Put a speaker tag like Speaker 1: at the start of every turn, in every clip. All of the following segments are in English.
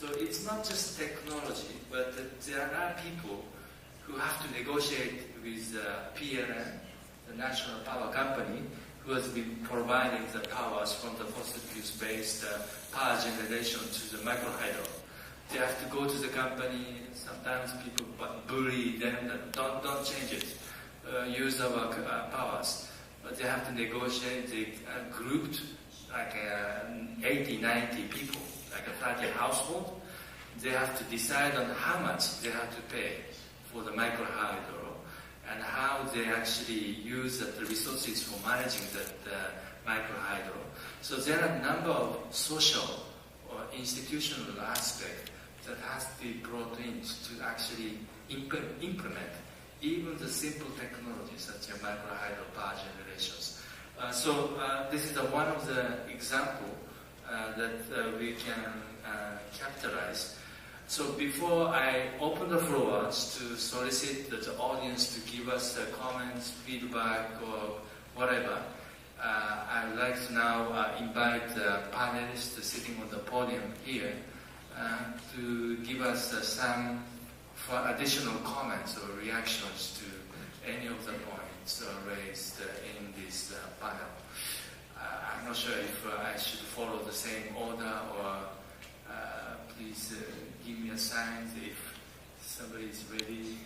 Speaker 1: So it's not just technology, but there are people who have to negotiate with PLN, the national power company, who has been providing the powers from the fossil fuels-based power generation to the microhydro. They have to go to the company. Sometimes people bully them, don't change it, use our powers. But they have to negotiate. They grouped like 80, 90 people, like a 30 household. They have to decide on how much they have to pay for the microhydro and how they actually use the resources for managing that microhydro. So there are a number of social or institutional aspects that has to be brought in to actually implement even the simple technologies such as microhydro power generations. So this is one of the examples that we can capitalize. So before I open the floors to solicit the audience to give us comments, feedback, or whatever, I'd like to now invite the panelists sitting on the podium here to give us some additional comments or reactions to any of the points raised in this panel. I'm not sure if I should follow the same order, or please give me a sign if somebody is ready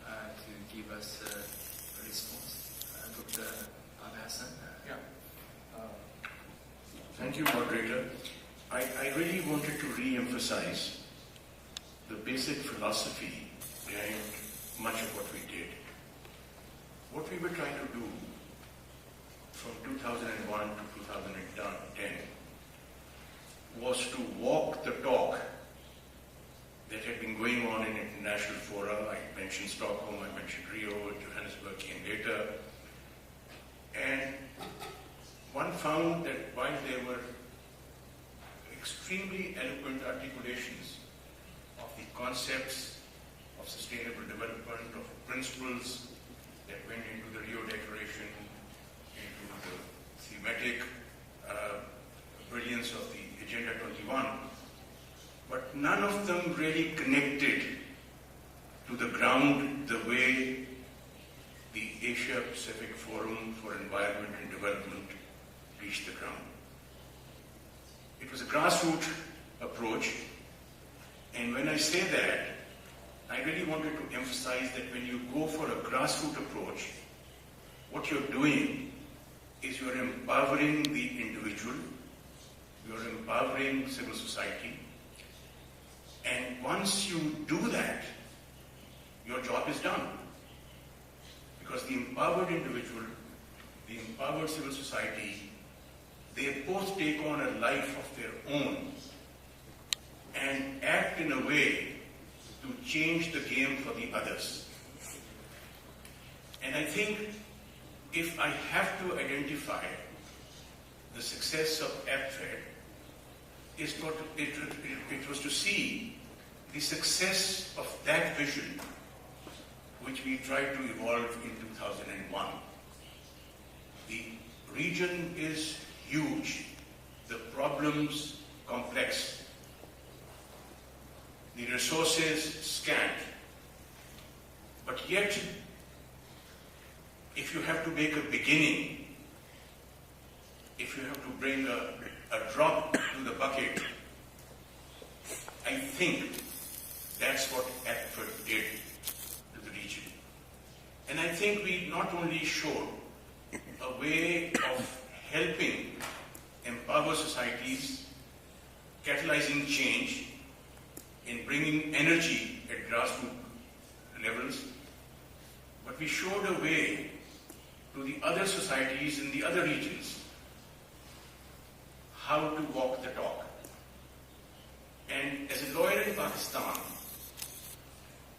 Speaker 1: to give us a response. Dr. Abhasan?
Speaker 2: Yeah. Thank you, moderator. I really wanted to re-emphasize the basic philosophy behind much of what we did. What we were trying to do from 2001 to 2010 was to walk the talk that had been going on in international fora. I mentioned Stockholm, I mentioned Rio, Johannesburg came later. And one found that while there were extremely eloquent articulations of the concepts of sustainable development, of principles that went into the Rio Declaration, into the thematic brilliance of the Agenda 21, but none of them really connected to the ground the way the Asia Pacific Forum for Environment and Development reached the ground. It was a grassroots approach, and when I say that, I really wanted to emphasize that when you go for a grassroots approach, what you're doing is you're empowering the individual, you're empowering civil society, and once you do that, your job is done. Because the empowered individual, the empowered civil society, they both take on a life of their own and act in a way to change the game for the others. And I think if I have to identify the success of APFED, it was to see the success of that vision which we tried to evolve in 2001. The region is huge, the problems complex, the resources scant, but yet if you have to make a beginning, if you have to bring a drop to the bucket, I think that's what APFED did to the region. And I think we not only showed a way of helping empower societies, catalyzing change, in bringing energy at grassroots levels, but we showed a way to the other societies in the other regions how to walk the talk. And as a lawyer in Pakistan,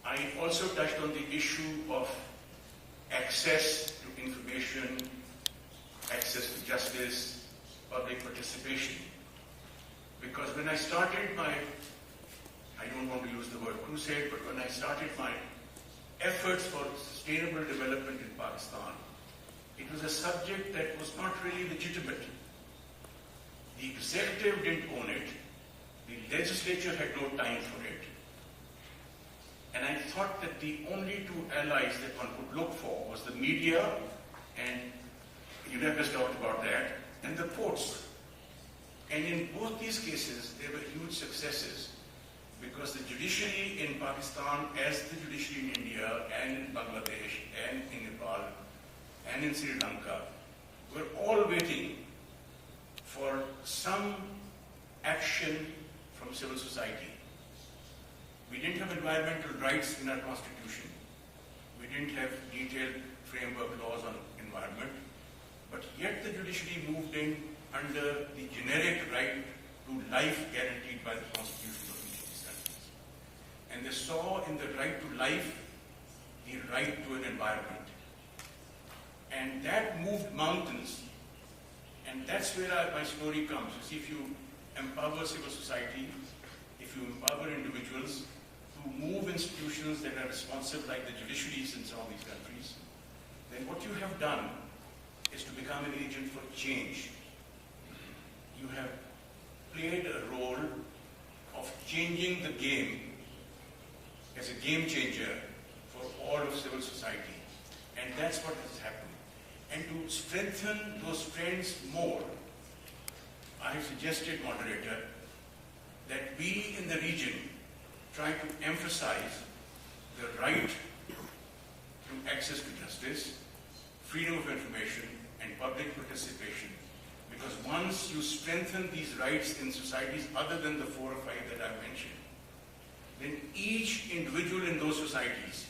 Speaker 2: I also touched on the issue of access to information, access to justice, public participation. Because when I started my, I don't want to use the word crusade, but when I started my efforts for sustainable development in Pakistan, it was a subject that was not really legitimate. The executive didn't own it, The legislature had no time for it. And I thought that the only two allies that one could look for was the media, and UNEP has talked about that, and the courts. And in both these cases, there were huge successes because the judiciary in Pakistan, as the judiciary in India, and in Bangladesh, and in Nepal, and in Sri Lanka, were all waiting for some action from civil society. We didn't have environmental rights in our constitution. We didn't have detailed framework laws on environment. But yet the judiciary moved in under the generic right to life guaranteed by the constitution of each of these countries. And they saw in the right to life the right to an environment. And that moved mountains. And that's where my story comes. You see, if you empower civil society, if you empower individuals to move institutions that are responsive, like the judiciaries in some of these countries, then what you have done is to become an agent for change. You have played a role of changing the game as a game changer for all of civil society. And that's what has happened. And to strengthen those trends more, I have suggested, moderator, that we in the region try to emphasize the right to access to justice, freedom of information, and public participation. Because once you strengthen these rights in societies other than the 4 or 5 that I've mentioned, then each individual in those societies,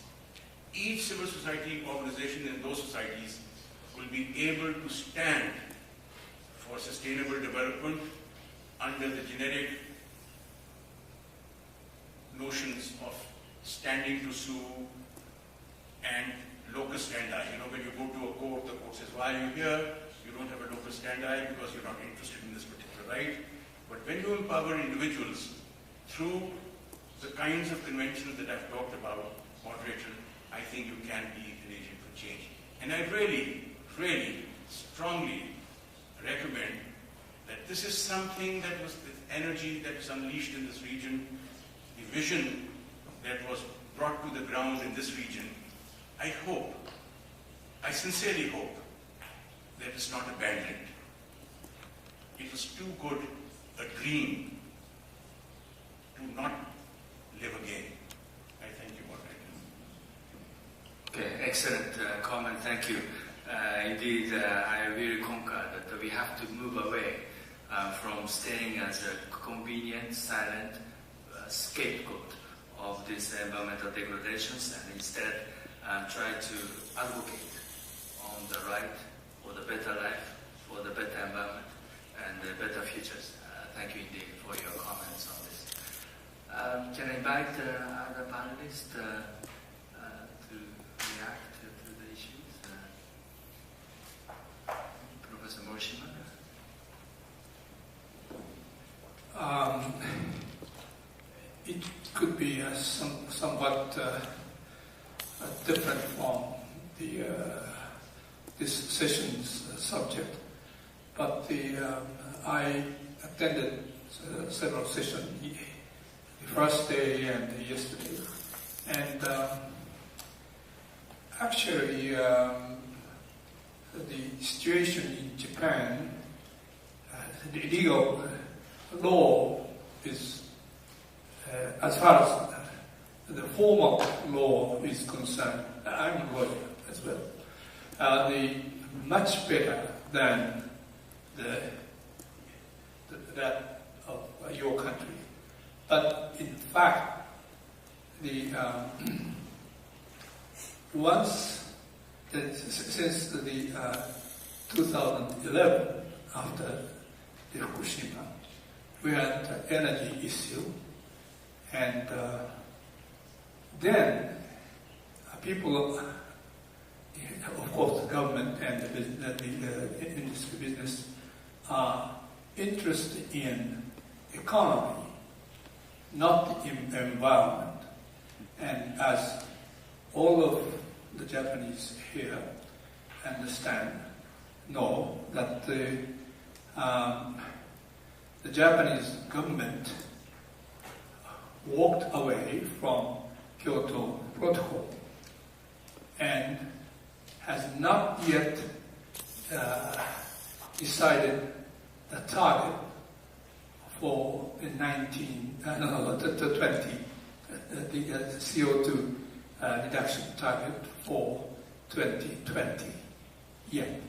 Speaker 2: each civil society organization in those societies will be able to stand for sustainable development under the generic notions of standing to sue and locus standi. You know, when you go to a court, the court says, why are you here? You don't have a locus standi because you're not interested in this particular right. But when you empower individuals through the kinds of conventions that I've talked about, moderator, I think you can be an agent for change. And I really strongly recommend that this is something that was the energy that was unleashed in this region, the vision that was brought to the ground in this region. I sincerely hope that it's not abandoned. It was too good a dream to not live again. I thank you, moderator.
Speaker 1: Okay, excellent comment. Thank you. Indeed, I really concur that we have to move away from staying as a convenient, silent scapegoat of these environmental degradations, and instead try to advocate on the right for the better life, for the better environment, and the better futures. Thank you indeed for your comments on this. Can I invite other panelists to react to the issues? Professor Morishima?
Speaker 3: It could be somewhat different from this session's subject, but I attended several sessions, the first day and yesterday, and actually the situation in Japan, the legal law is, as far as the formal law is concerned, I'm a lawyer as well, much better than that of your country. But in fact, since the 2011, after the Fukushima, we had energy issue, and then people, of course, the government and the industry business are interested in economy, not in environment. And as all of the Japanese here know that the Japanese government walked away from Kyoto Protocol and has not yet decided the target for the CO2 reduction target for 2020 yet.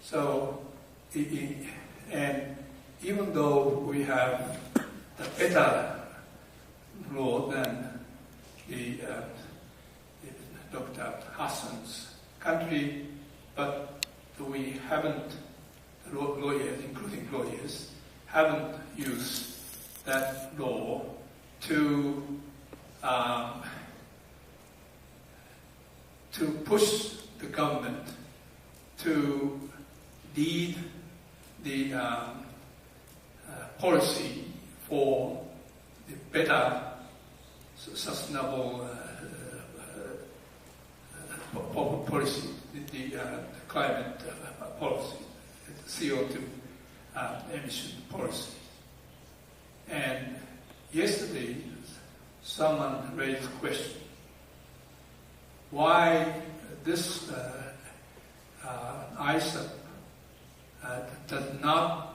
Speaker 3: So, and even though we have the better law than the Dr. Hassan's country, but we haven't, lawyers, including lawyers, haven't used that law to push the government to lead the policy for the better sustainable policy, the climate policy, CO2 emission policy. And yesterday, someone raised the question, why this ISAP does not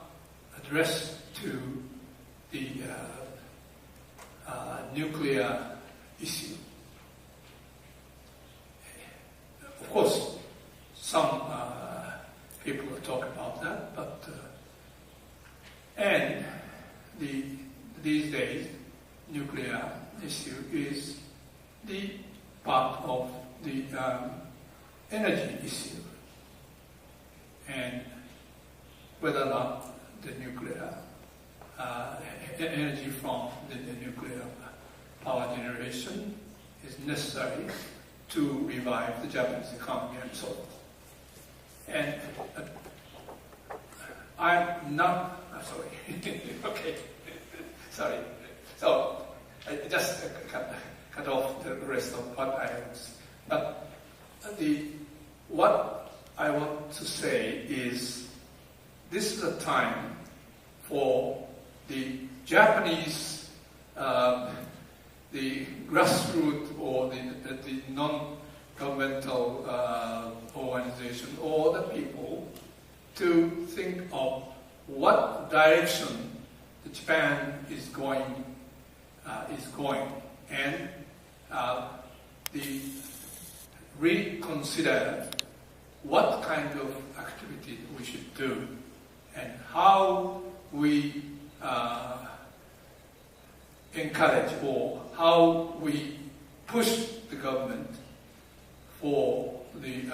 Speaker 3: address to the nuclear issue. Of course, some people talk about that, but and these days, nuclear issue is the part of the energy issue, and whether or not the nuclear energy from the nuclear power generation is necessary to revive the Japanese economy and so on. And I'm not, sorry, okay, sorry. So I just cut off the rest of what I was. But what I want to say is this is a time for the Japanese, the grassroots or the non-governmental organization or the people to think of what direction Japan is going, and reconsider what kind of activity we should do and how we encourage or how we push the government for the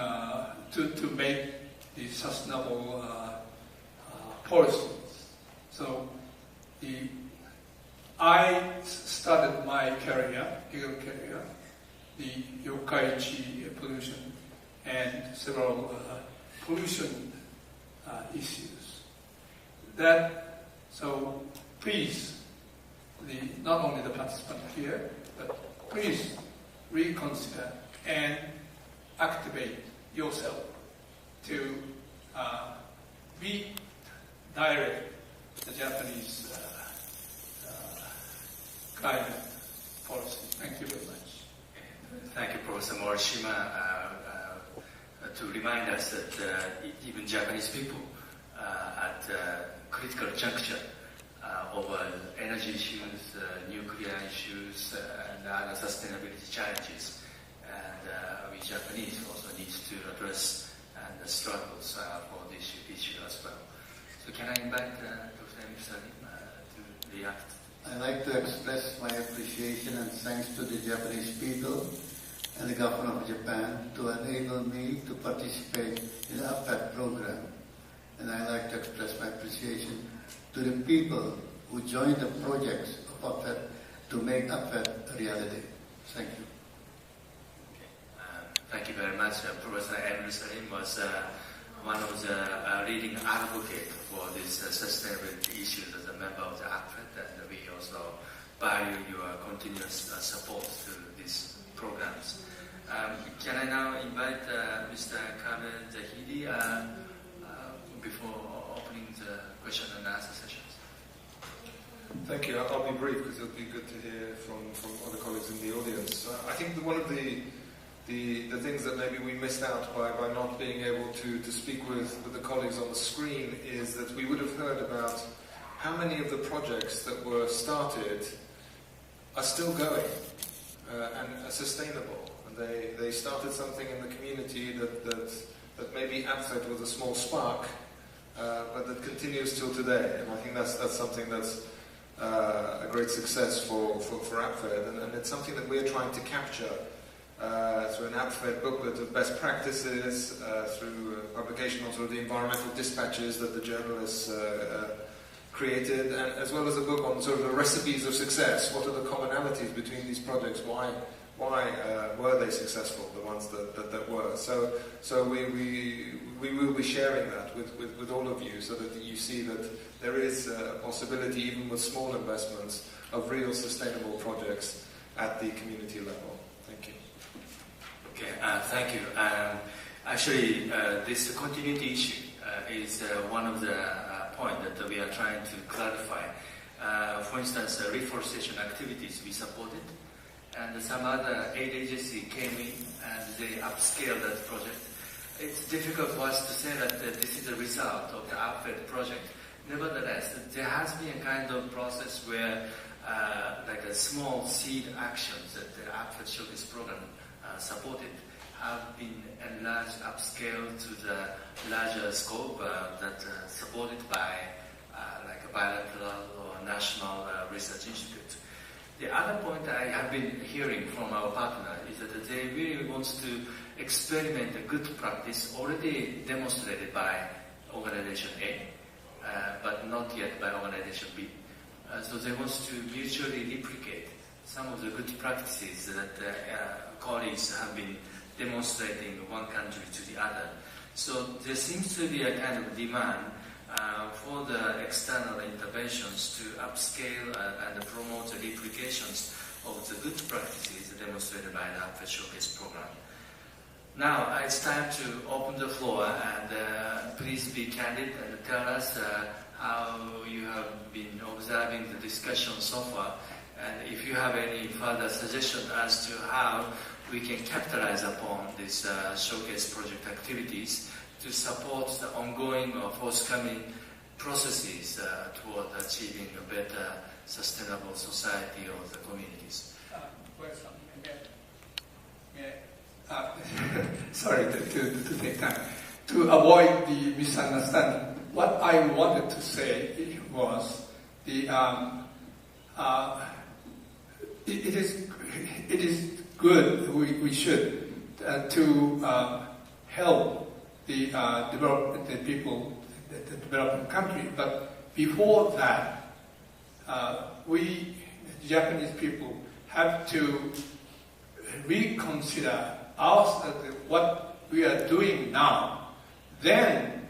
Speaker 3: to make the sustainable policies. So I started my legal career, the Yokkaichi pollution and several pollution issues. So please, not only the participants here, but please reconsider and activate yourself to redirect the Japanese climate policy. Thank you very much.
Speaker 1: Thank you, Professor Morishima, to remind us that even Japanese people at critical juncture over energy issues, nuclear issues, and other sustainability challenges. And we Japanese also need to address the struggles for this issue as well. So can I invite Dr. Salim to react?
Speaker 4: I'd like to express my appreciation and thanks to the Japanese people and the government of Japan to enable me to participate in the APFED program. And I'd like to express my appreciation to the people who joined the projects of APFED to make APFED a reality. Thank you.
Speaker 1: Thank you very much. Professor Salim was one of the leading advocates for these sustainability issues as a member of the APFED, and we also value your continuous support to these programs. Can I now invite Mr. Kabe Zahidi before opening the question and answer sessions?
Speaker 5: Thank you. I'll be brief because it'll be good to hear think that one of the things that maybe we missed out by not being able to speak with the colleagues on the screen is that we would have heard about how many of the projects that were started are still going and are sustainable. And they started something in the community that maybe APFED was a small spark, but that continues till today. And I think that's something that's a great success for APFED, and it's something that we're trying to capture through an APFED booklet of best practices, through publication of sort of the environmental dispatches that the journalists created, and as well as a book on sort of the recipes of success. What are the commonalities between these projects? Why were they successful, the ones that were? So we will be sharing that with all of you, so that you see that there is a possibility, even with small investments, of real sustainable projects at the community level. Thank you.
Speaker 1: Okay, thank you. Actually, this continuity issue is one of the points that we are trying to clarify. For instance, reforestation activities we supported, and some other aid agency came in and they upscaled that project. It's difficult for us to say that this is a result of the APFED project. Nevertheless, there has been a kind of process where like a small seed actions that the APFED Showcase program supported have been enlarged, upscaled to the larger scope that supported by like a bilateral or national research institute. The other point I have been hearing from our partner is that they really want to experiment a good practice already demonstrated by Organization A, but not yet by Organization B. So they want to mutually replicate some of the good practices that colleagues have been demonstrating one country to the other. So there seems to be a kind of demand for the external interventions to upscale and promote the replications of the good practices demonstrated by the APFED Showcase program. Now it's time to open the floor, and please be candid and tell us how you have been observing the discussion so far, and if you have any further suggestions as to how we can capitalize upon this showcase project activities to support the ongoing or forthcoming processes toward achieving a better sustainable society of the communities.
Speaker 3: Sorry to take time. To avoid the misunderstanding, what I wanted to say was it is good, we should to help the developing country, but before that, we Japanese people have to reconsider what we are doing now, then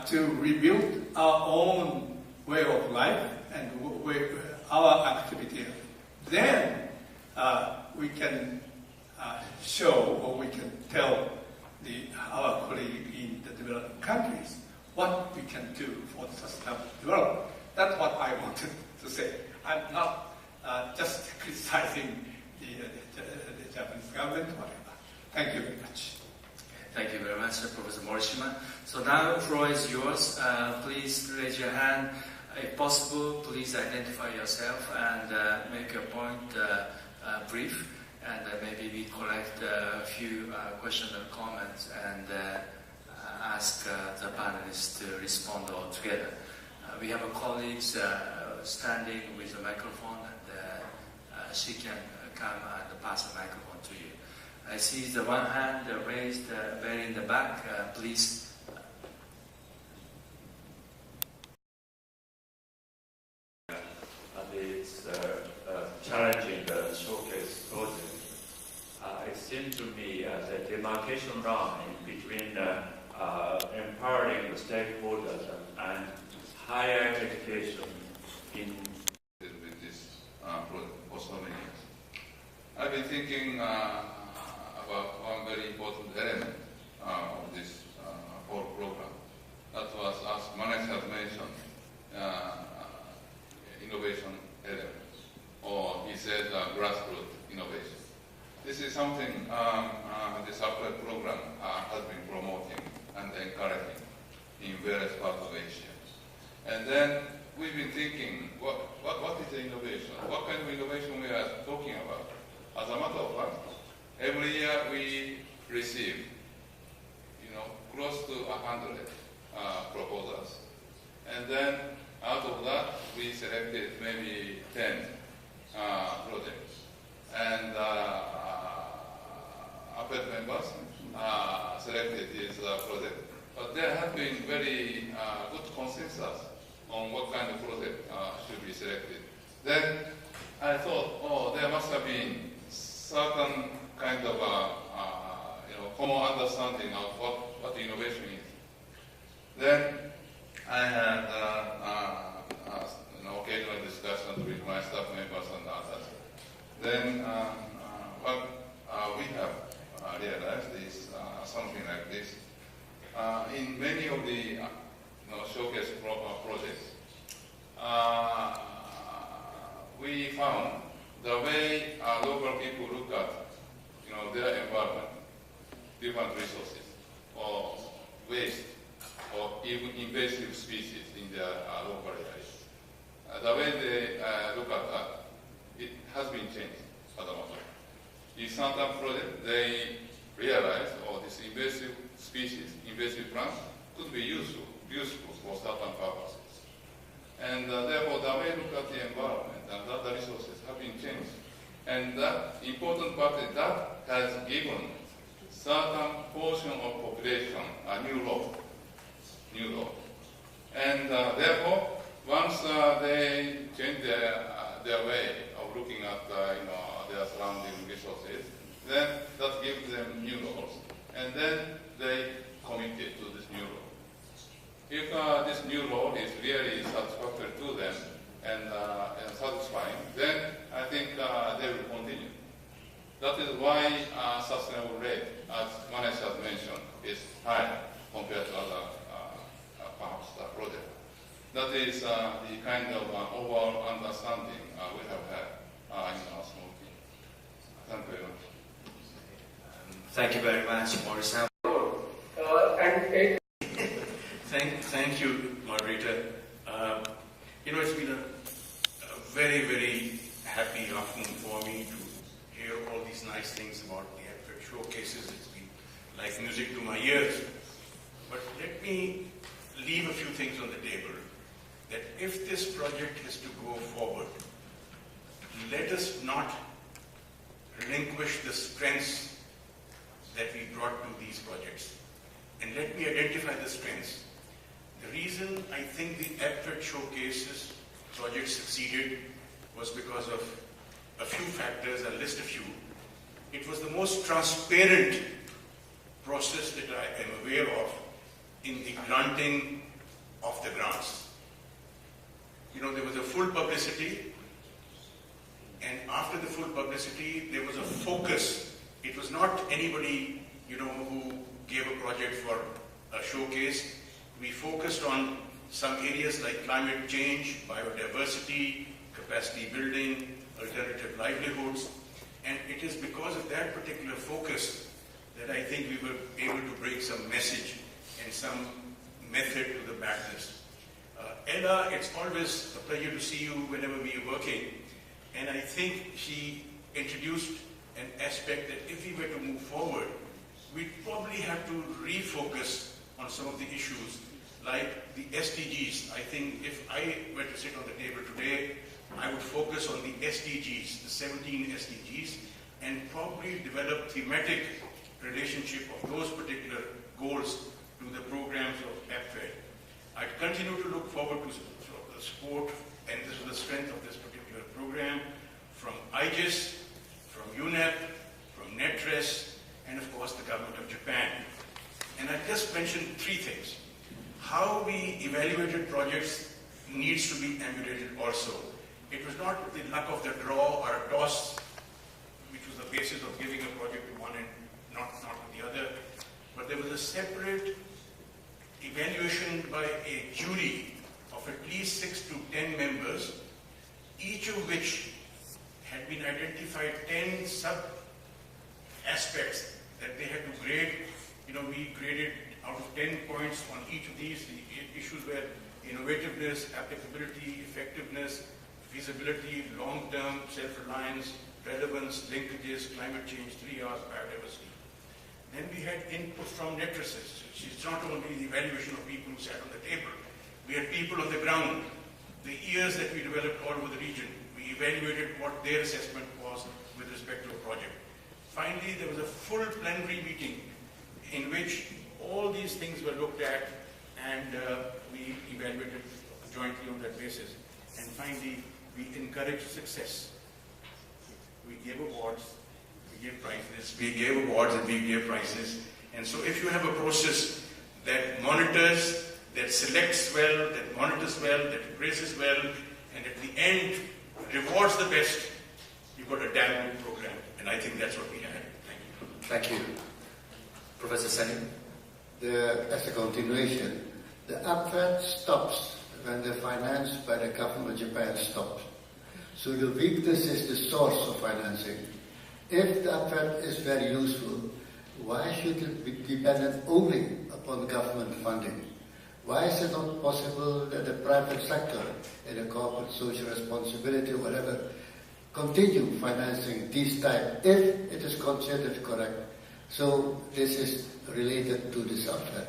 Speaker 3: to rebuild our own way of life and our activity. Then we can show, or we can tell our colleagues in the developing countries what we can do for the sustainable development. That's what I wanted to say. I'm not just criticizing the Japanese government, whatever. Thank you very much.
Speaker 1: Thank you very much, Professor Morishima. So now the floor is yours. Please raise your hand. If possible, please identify yourself and make your point brief. And maybe we collect a few questions and comments and ask the panelists to respond all together. We have a colleague standing with a microphone, and she can come and pass the microphone to you. I see the one hand raised very in the back. Please.
Speaker 6: It's challenging the showcase project. It seems to me as a demarcation line between empowering the stakeholders and higher education in
Speaker 7: with this project for so many years. I've been thinking about one very important element of this whole program. That was, as Manes has mentioned, innovation element, or he said grassroots innovation. this is something this APFED program has been promoting and encouraging in various parts of Asia. And then we've been thinking, what is the innovation? What kind of innovation we are talking about? As a matter of fact, every year we receive, close to 100 proposals. And then out of that, we selected maybe 10 projects. And APFED members selected this project. But there has been very good consensus on what kind of project should be selected. Then I thought, there must have been certain kind of common understanding of what innovation is. Then I had occasional discussions with my staff members and others. Then what we have realized is something like this. In many of the showcase projects, we found the way local people look at their environment, different resources, or waste, or even invasive species in their local areas. The way they look at that, it has been changed at the moment. In certain projects, they realize, this invasive species, invasive plants, could be useful for certain purposes. And therefore, the way we look at the environment and other resources have been changed. And that important part is that has given certain portion of population a new law. And therefore, once they change their way of looking at their surrounding resources, then that gives them new laws. And then they committed to this new law. If this new law is really satisfactory to them and satisfying, then I think they will continue. That is why sustainable rate, as Manesh has mentioned, is high compared to other perhaps projects. That is the kind of overall understanding we have had in our small team. Thank you very much.
Speaker 1: Thank you very much, Morris.
Speaker 2: Thank you, moderator. It's been a very, very happy afternoon for me to hear all these nice things about the APFED showcases. It's been like music to my ears. But let me leave a few things on the table. That if this project is to go forward, let us not relinquish the strengths that we brought to these projects. And let me identify the strengths. The reason I think the APFED showcases project succeeded was because of a few factors. I'll list a few. It was the most transparent process that I am aware of in the granting of the grants. There was a full publicity, and after the full publicity, there was a focus. It was not anybody, who gave a project for a showcase. We focused on some areas like climate change, biodiversity, capacity building, alternative livelihoods. And it is because of that particular focus that I think we were able to bring some message and some method to the madness. Ella, it's always a pleasure to see you whenever we are working. And I think she introduced an aspect that if we were to move forward, we'd probably have to refocus on some of the issues like the SDGs. I think if I were to sit on the table today, I would focus on the SDGs, the 17 SDGs, and probably develop thematic relationship of those particular goals to the programs of APFED. I continue to look forward to the support, and this is the strength of this particular program, from IGES, from UNEP, from NETRES, and of course the government of Japan. And I just mentioned three things. How we evaluated projects needs to be emulated also. It was not the luck of the draw or a toss, which was the basis of giving a project to one and not to the other, but there was a separate evaluation by a jury of at least 6 to 10 members, each of which had been identified 10 aspects that they had to grade. We graded out of 10 points on each of these. The issues were innovativeness, applicability, effectiveness, feasibility, long-term self-reliance, relevance, linkages, climate change, 3 R's, biodiversity. Then we had input from netresses. It's not only the evaluation of people who sat on the table. We had people on the ground. The years that we developed all over the region, we evaluated what their assessment was with respect to a project. Finally, there was a full plenary meeting in which all these things were looked at, and we evaluated jointly on that basis. And finally, we encouraged success. We gave awards, we gave prizes, we gave awards and we gave prizes. And so if you have a process that monitors, that selects well, that monitors well, that appraises well, and at the end rewards the best, you've got a damn good program. And I think that's what we had. Thank you.
Speaker 1: Thank you. Professor Salim?
Speaker 4: As a continuation, the APFED stops when the finance by the government of Japan stops. So the weakness is the source of financing. If the APFED is very useful, why should it be dependent only upon government funding? Why is it not possible that the private sector, in a corporate social responsibility or whatever, continue financing this type if it is considered correct? So this is related to this APFED.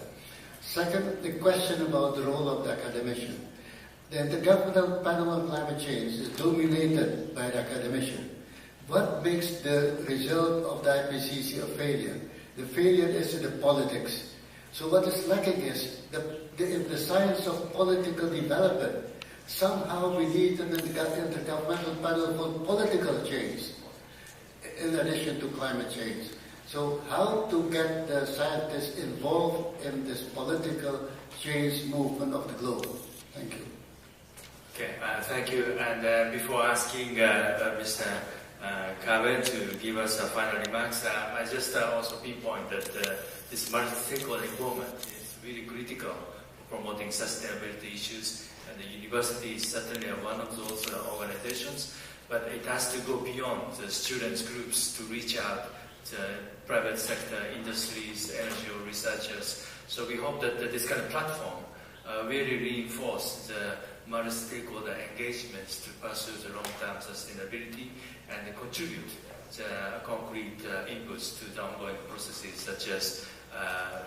Speaker 4: Second, the question about the role of the academician. The Intergovernmental Panel on Climate Change is dominated by the academician. What makes the result of the IPCC a failure? The failure is in the politics. So what is lacking is in the science of political development. Somehow we need an intergovernmental panel for political change, in addition to climate change. So how to get the scientists involved in this political change movement of the globe? Thank you.
Speaker 1: Okay, thank you. And before asking Mr. Kabe to give us final remarks, I just also pinpoint that this multi-stakeholder involvement is really critical for promoting sustainability issues, and the university is certainly one of those organizations, but it has to go beyond the students' groups to reach out to private sector, industries, energy researchers. So we hope that this kind of platform really reinforce the multi-stakeholder engagements to pursue the long-term sustainability and contribute concrete inputs to the ongoing processes such as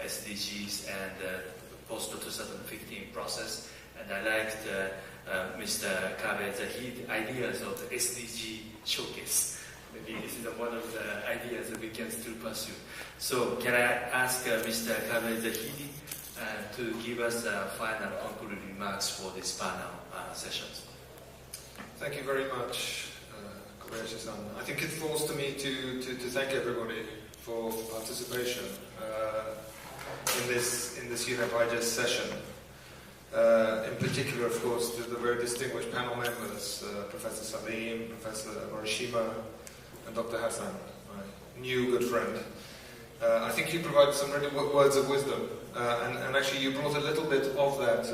Speaker 1: SDGs and post-2015 process. And I liked Mr. Kabe's ideas of the SDG showcase. Maybe this is one of the ideas that we can still pursue. So can I ask Mr. Kabe Zahidi to give us final concluding remarks for this panel sessions?
Speaker 5: Thank you very much, Kobayashi-san. I think it falls to me to thank everybody for participation in this UNEP-IGES session. In particular, of course, the very distinguished panel members, Professor Salim, Professor Morishima, and Dr. Hassan, my new good friend. I think you provided some really words of wisdom, and actually you brought a little bit of that,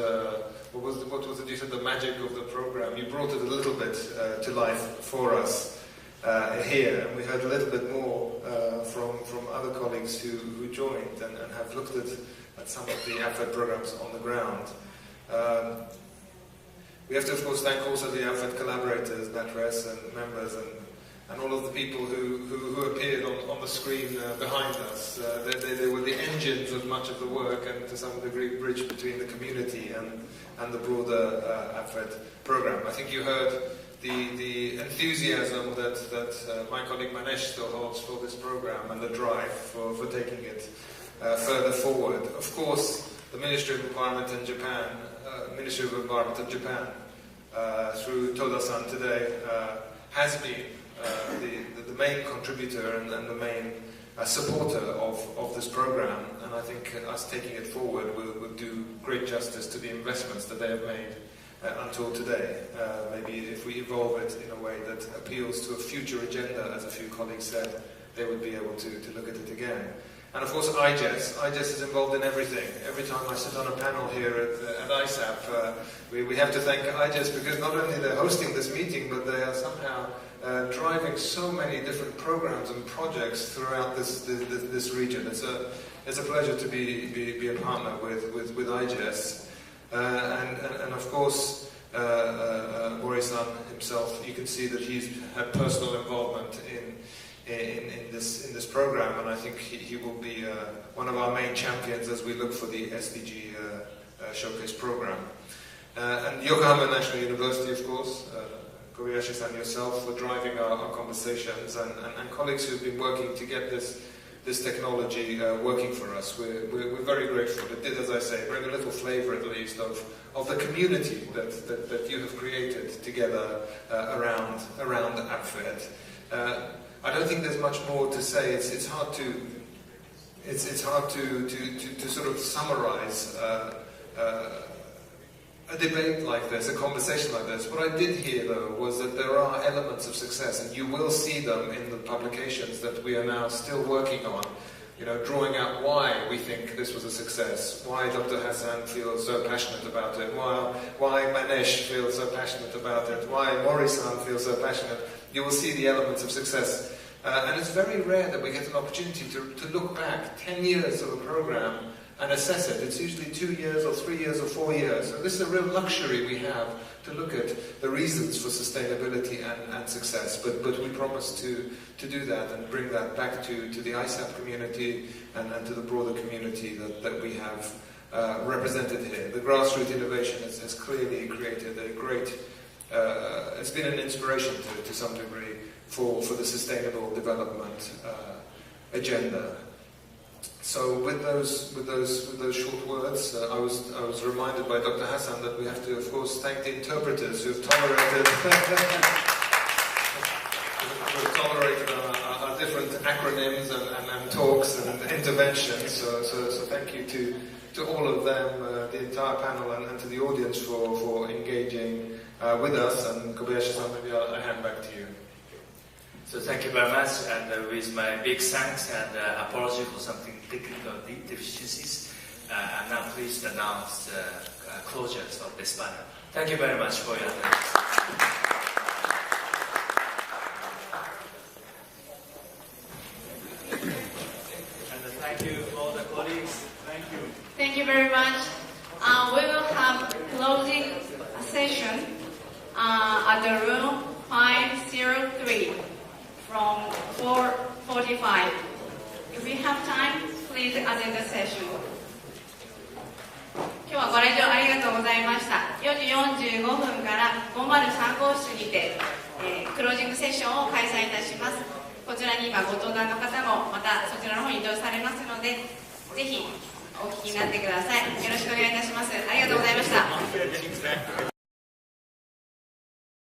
Speaker 5: what was it you said, the magic of the program, you brought it a little bit to life for us here, and we heard a little bit more from other colleagues who joined and have looked at some of the APFED programs on the ground. We have to, of course, thank also the APFED collaborators, NatRes and members, and all of the people who appeared on the screen behind us. They were the engines of much of the work, and to some degree bridge between the community and the broader APFED program. I think you heard the enthusiasm that my colleague Manesh still holds for this program, and the drive for taking it further forward. Of course, the Ministry of Environment in Japan, Ministry of Environment of Japan, through Toda-san today, has been the main contributor and the main supporter of this program, and I think us taking it forward will do great justice to the investments that they have made until today. Maybe if we evolve it in a way that appeals to a future agenda, as a few colleagues said, they would be able to look at it again. And of course IGES. IGES is involved in everything. Every time I sit on a panel here at ISAP, we have to thank IGES, because not only they're hosting this meeting, but they are somehow driving so many different programs and projects throughout this region. It's a pleasure to be a partner with IGES. And of course, Mori-san himself, you can see that he's had personal involvement in this program, and I think he will be one of our main champions as we look for the SDG Showcase program. And Yokohama National University, of course, Kobayashi-san, yourself, for driving our conversations, and colleagues who've been working to get this technology working for us. We're very grateful. It did, as I say, bring a little flavor at least of the community that you have created together around APFED. I don't think there's much more to say. It's hard to sort of summarize a debate like this, a conversation like this. What I did hear, though, was that there are elements of success, and you will see them in the publications that we are now still working on, drawing out why we think this was a success, why Dr. Hassan feels so passionate about it, why Manesh feels so passionate about it, why Mori-san feels so passionate. You will see the elements of success. And it's very rare that we get an opportunity to look back 10 years of a program and assess it. It's usually 2 years or 3 years or 4 years. So this is a real luxury we have to look at the reasons for sustainability and success. But we promise to do that and bring that back to the ISAP community and to the broader community that we have represented here. The grassroots innovation has clearly created a great, it's been an inspiration to some degree for the sustainable development agenda. So with those short words, I was reminded by Dr. Hassan that we have to, of course, thank the interpreters who have tolerated our different acronyms and talks and interventions. So thank you to all of them, the entire panel, and to the audience for engaging with us. And Kobayashi-san, maybe I'll hand back to you.
Speaker 1: So thank you very much, and with my big thanks and apology for some technical deficiencies, I'm now pleased to announce the closures of this panel. Thank you very much for your attention. And thank you all the colleagues. Thank you.
Speaker 8: Thank you very much. We will have closing session at the room 503. From 4:45. If we have time, please attend the session. 今日はご来場ありがとうございました。4時45分から503号室にて、クロージングセッションを開催いたします。こちらに今ご登壇の方もまたそちらの方に移動されますので、ぜひお聞きになってください。よろしくお願いいたします。ありがとうございました。